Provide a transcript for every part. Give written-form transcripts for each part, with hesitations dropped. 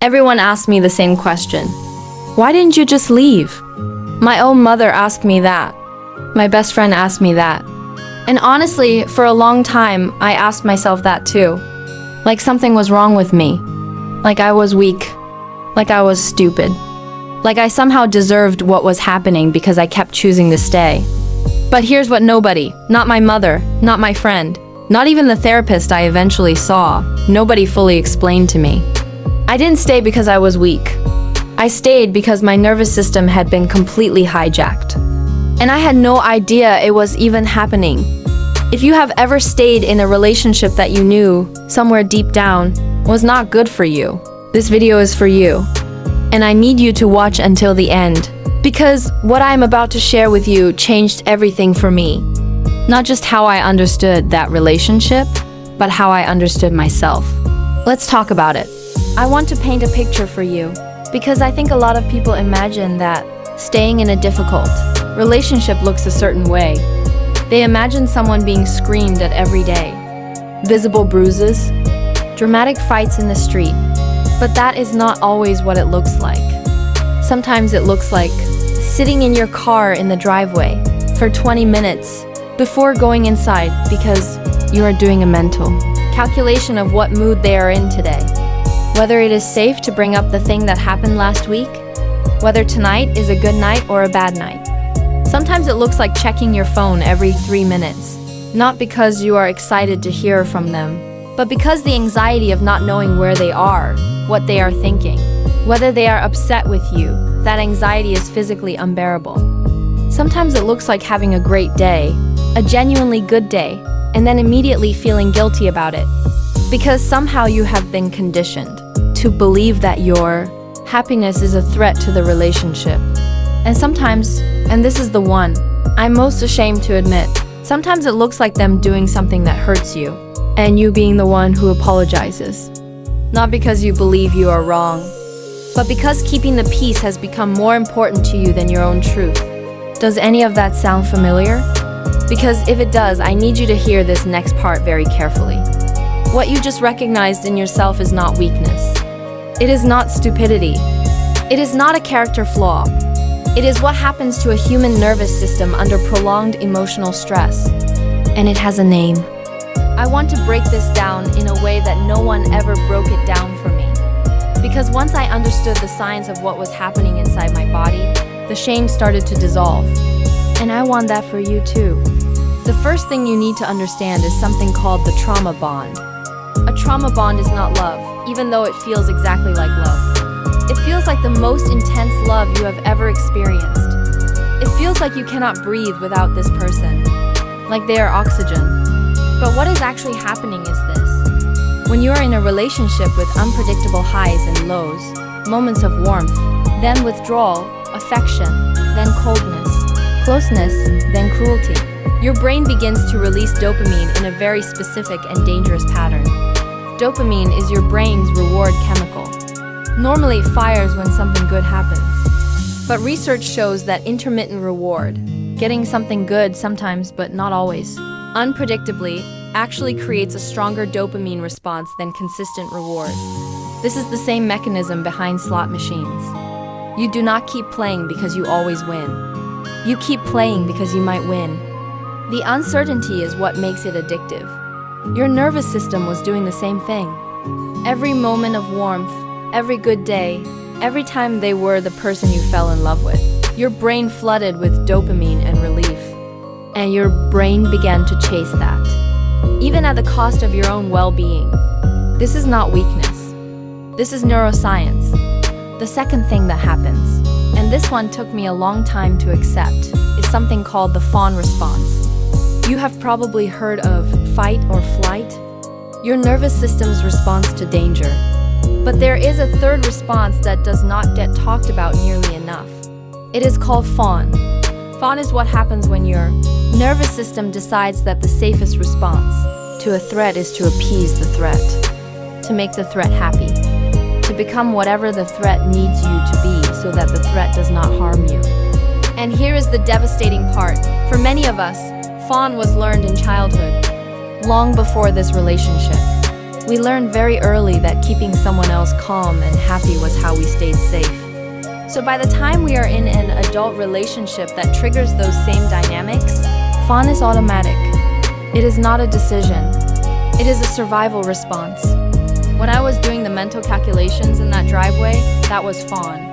Everyone asked me the same question. Why didn't you just leave? My own mother asked me that. My best friend asked me that. And honestly, for a long time, I asked myself that too. Like something was wrong with me. Like I was weak. Like I was stupid. Like I somehow deserved what was happening because I kept choosing to stay. But here's what nobody, not my mother, not my friend, not even the therapist I eventually saw, nobody fully explained to me. I didn't stay because I was weak. I stayed because my nervous system had been completely hijacked. And I had no idea it was even happening. If you have ever stayed in a relationship that you knew, somewhere deep down, was not good for you, this video is for you. And I need you to watch until the end. Because what I'm about to share with you changed everything for me. Not just how I understood that relationship, but how I understood myself. Let's talk about it. I want to paint a picture for you, because I think a lot of people imagine that staying in a difficult relationship looks a certain way. They imagine someone being screamed at every day, visible bruises, dramatic fights in the street, but that is not always what it looks like. Sometimes it looks like sitting in your car in the driveway for 20 minutes before going inside because you are doing a mental calculation of what mood they are in today. Whether it is safe to bring up the thing that happened last week, whether tonight is a good night or a bad night. Sometimes it looks like checking your phone every 3 minutes, not because you are excited to hear from them, but because the anxiety of not knowing where they are, what they are thinking, whether they are upset with you, that anxiety is physically unbearable. Sometimes it looks like having a great day, a genuinely good day, and then immediately feeling guilty about it, because somehow you have been conditioned to believe that your happiness is a threat to the relationship. And sometimes, and this is the one I'm most ashamed to admit, sometimes it looks like them doing something that hurts you, and you being the one who apologizes. Not because you believe you are wrong, but because keeping the peace has become more important to you than your own truth. Does any of that sound familiar? Because if it does, I need you to hear this next part very carefully. What you just recognized in yourself is not weakness. It is not stupidity. It is not a character flaw. It is what happens to a human nervous system under prolonged emotional stress. And it has a name. I want to break this down in a way that no one ever broke it down for me. Because once I understood the signs of what was happening inside my body, the shame started to dissolve. And I want that for you too. The first thing you need to understand is something called the trauma bond. A trauma bond is not love, even though it feels exactly like love. It feels like the most intense love you have ever experienced. It feels like you cannot breathe without this person, like they are oxygen. But what is actually happening is this. When you are in a relationship with unpredictable highs and lows, moments of warmth, then withdrawal, affection, then coldness, closeness, then cruelty, your brain begins to release dopamine in a very specific and dangerous pattern. Dopamine is your brain's reward chemical. Normally it fires when something good happens. But research shows that intermittent reward, getting something good sometimes but not always, unpredictably, actually creates a stronger dopamine response than consistent reward. This is the same mechanism behind slot machines. You do not keep playing because you always win. You keep playing because you might win. The uncertainty is what makes it addictive. Your nervous system was doing the same thing. Every moment of warmth, every good day, every time they were the person you fell in love with, your brain flooded with dopamine and relief. And your brain began to chase that, even at the cost of your own well-being. This is not weakness. This is neuroscience. The second thing that happens, and this one took me a long time to accept, is something called the fawn response. You have probably heard of fight or flight, your nervous system's response to danger. But there is a third response that does not get talked about nearly enough. It is called fawn. Fawn is what happens when your nervous system decides that the safest response to a threat is to appease the threat, to make the threat happy, to become whatever the threat needs you to be so that the threat does not harm you. And here is the devastating part. For many of us, fawn was learned in childhood, long before this relationship. We learned very early that keeping someone else calm and happy was how we stayed safe. So by the time we are in an adult relationship that triggers those same dynamics, fawn is automatic. It is not a decision. It is a survival response. When I was doing the mental calculations in that driveway, that was fawn.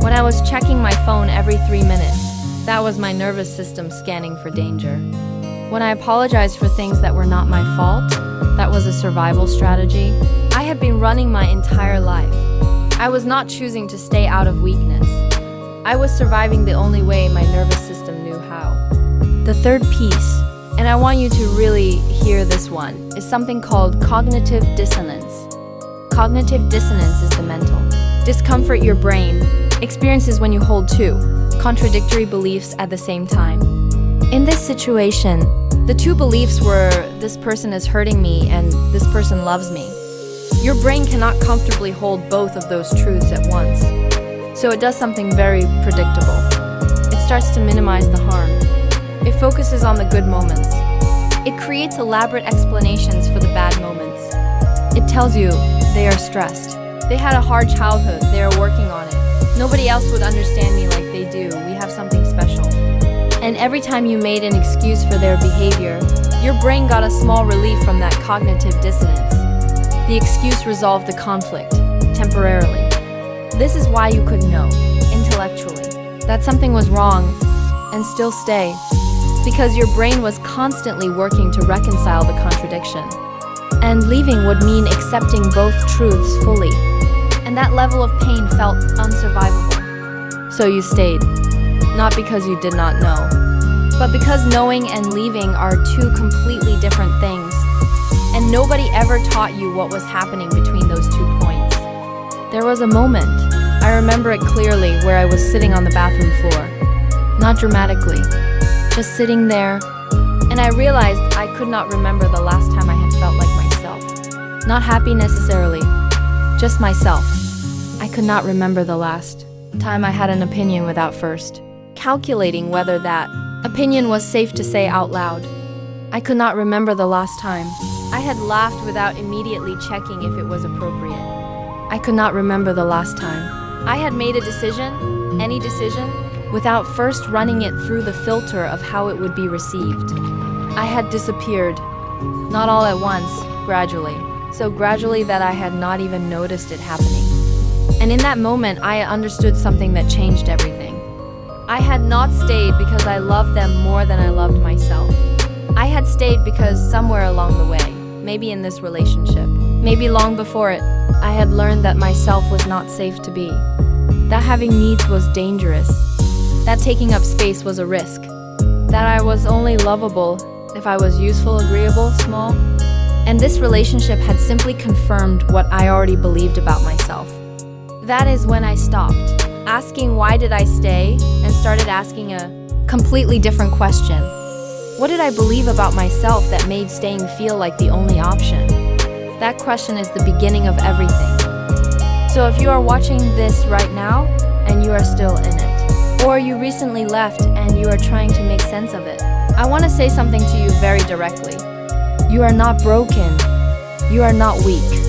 When I was checking my phone every 3 minutes, that was my nervous system scanning for danger. When I apologized for things that were not my fault, that was a survival strategy. I had been running my entire life. I was not choosing to stay out of weakness. I was surviving the only way my nervous system knew how. The third piece, and I want you to really hear this one, is something called cognitive dissonance. Cognitive dissonance is the mental discomfort your brain experiences when you hold two contradictory beliefs at the same time. In this situation, the two beliefs were this person is hurting me and this person loves me. Your brain cannot comfortably hold both of those truths at once. So it does something very predictable. It starts to minimize the harm. It focuses on the good moments. It creates elaborate explanations for the bad moments. It tells you they are stressed. They had a hard childhood. They are working on it. Nobody else would understand me like they do. We have something special. And every time you made an excuse for their behavior, your brain got a small relief from that cognitive dissonance. The excuse resolved the conflict, temporarily. This is why you could know, intellectually, that something was wrong and still stay, because your brain was constantly working to reconcile the contradiction. And leaving would mean accepting both truths fully, and that level of pain felt unsurvivable. So you stayed, not because you did not know, but because knowing and leaving are two completely different things, and nobody ever taught you what was happening between those 2 points. There was a moment, I remember it clearly, where I was sitting on the bathroom floor. Not dramatically, just sitting there, and I realized I could not remember the last time I had felt like myself. Not happy necessarily, just myself. I could not remember the last time I had an opinion without first calculating whether that opinion was safe to say out loud. I could not remember the last time I had laughed without immediately checking if it was appropriate. I could not remember the last time I had made a decision, any decision, without first running it through the filter of how it would be received. I had disappeared, not all at once, gradually, so gradually that I had not even noticed it happening. And in that moment, I understood something that changed everything. I had not stayed because I loved them more than I loved myself. I had stayed because somewhere along the way, maybe in this relationship, maybe long before it, I had learned that myself was not safe to be. That having needs was dangerous. That taking up space was a risk. That I was only lovable if I was useful, agreeable, small. And this relationship had simply confirmed what I already believed about myself. That is when I stopped asking why did I stay and started asking a completely different question. What did I believe about myself that made staying feel like the only option? That question is the beginning of everything. So if you are watching this right now and you are still in it, or you recently left and you are trying to make sense of it, I want to say something to you very directly. You are not broken. You are not weak.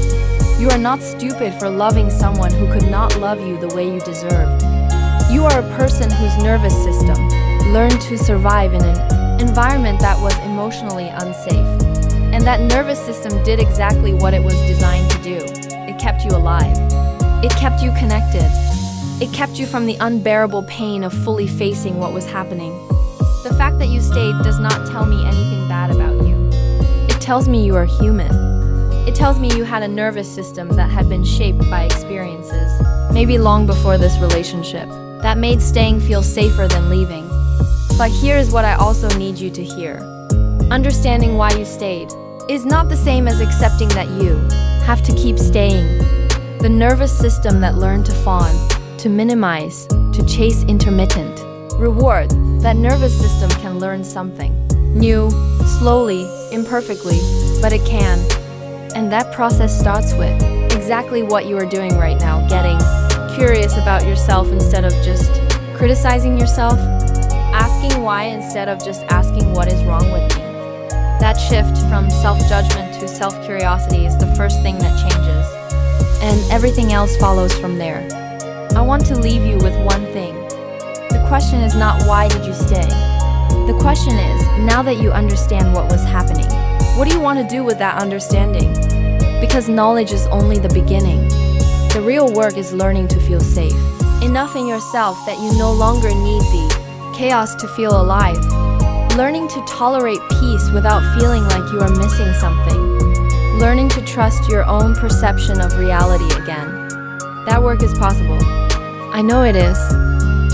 You are not stupid for loving someone who could not love you the way you deserved. You are a person whose nervous system learned to survive in an environment that was emotionally unsafe. And that nervous system did exactly what it was designed to do. It kept you alive. It kept you connected. It kept you from the unbearable pain of fully facing what was happening. The fact that you stayed does not tell me anything bad about you. It tells me you are human. It tells me you had a nervous system that had been shaped by experiences, maybe long before this relationship, that made staying feel safer than leaving. But here is what I also need you to hear. Understanding why you stayed is not the same as accepting that you have to keep staying. The nervous system that learned to fawn, to minimize, to chase intermittent reward, that nervous system can learn something new, slowly, imperfectly, but it can. And that process starts with exactly what you are doing right now, getting curious about yourself instead of just criticizing yourself, asking why instead of just asking what is wrong with me. That shift from self-judgment to self-curiosity is the first thing that changes, and everything else follows from there. I want to leave you with one thing. The question is not why did you stay? The question is, now that you understand what was happening, what do you want to do with that understanding? Because knowledge is only the beginning. The real work is learning to feel safe. Enough in yourself that you no longer need the chaos to feel alive. Learning to tolerate peace without feeling like you are missing something. Learning to trust your own perception of reality again. That work is possible. I know it is.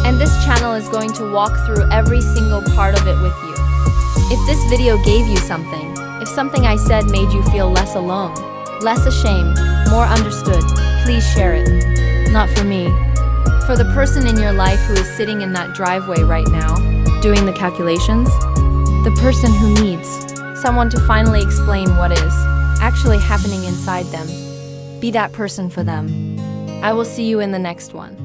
And this channel is going to walk through every single part of it with you. If this video gave you something, if something I said made you feel less alone, less ashamed, more understood, please share it. Not for me. For the person in your life who is sitting in that driveway right now, doing the calculations. The person who needs someone to finally explain what is actually happening inside them. Be that person for them. I will see you in the next one.